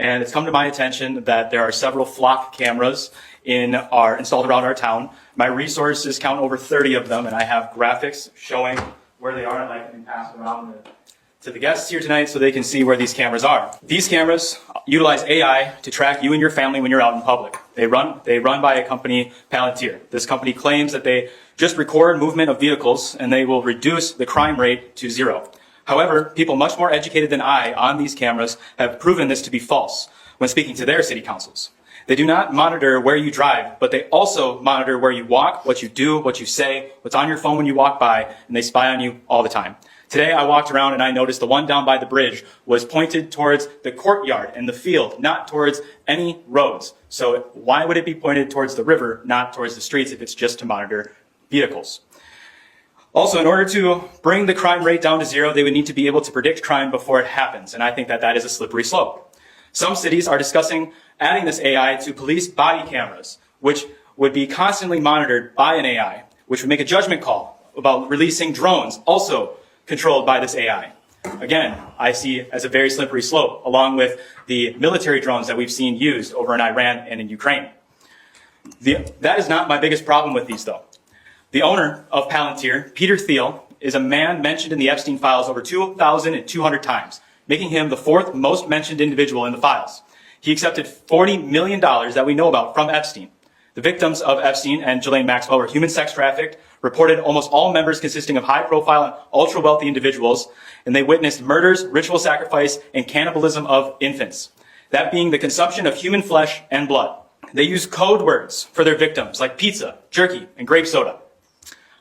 and it's come to my attention that there are several flock cameras installed around our town. My resources count over 30 of them, and I have graphics showing where they are, and I can pass them around to the guests here tonight so they can see where these cameras are. These cameras utilize AI to track you and your family when you're out in public. They run by a company, Palantir. This company claims that they just record movement of vehicles and they will reduce the crime rate to zero. However, people much more educated than I on these cameras have proven this to be false when speaking to their city councils. They do not monitor where you drive, but they also monitor where you walk, what you do, what you say, what's on your phone when you walk by, and they spy on you all the time. Today I walked around and I noticed the one down by the bridge was pointed towards the courtyard and the field, not towards any roads. So why would it be pointed towards the river, not towards the streets, if it's just to monitor vehicles? Also, in order to bring the crime rate down to zero, they would need to be able to predict crime before it happens, and I think that that is a slippery slope. Some cities are discussing adding this AI to police body cameras, which would be constantly monitored by an AI, which would make a judgment call about releasing drones, also controlled by this AI. Again, I see as a very slippery slope, along with the military drones that we've seen used over in Iran and in Ukraine. That is not my biggest problem with these, though. The owner of Palantir, Peter Thiel, is a man mentioned in the Epstein files over 2,200 times, making him the fourth most mentioned individual in the files. He accepted $40 million that we know about from Epstein. The victims of Epstein and Ghislaine Maxwell were human sex trafficked, reported almost all members consisting of high-profile and ultra-wealthy individuals, and they witnessed murders, ritual sacrifice, and cannibalism of infants, that being the consumption of human flesh and blood. They use code words for their victims, like pizza, jerky, and grape soda.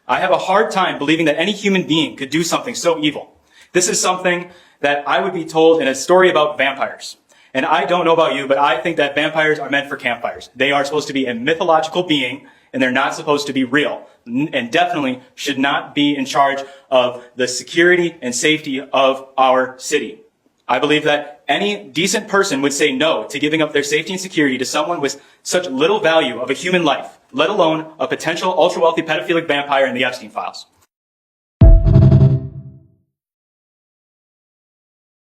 I have a hard time believing that any human being could do something so evil. This is something that I would be told in a story about vampires. And I don't know about you, but I think that vampires are meant for campfires. They are supposed to be a mythological being, and they're not supposed to be real, and definitely should not be in charge of the security and safety of our city. I believe that any decent person would say no to giving up their safety and security to someone with such little value of a human life, let alone a potential ultra-wealthy pedophilic vampire in the Epstein files.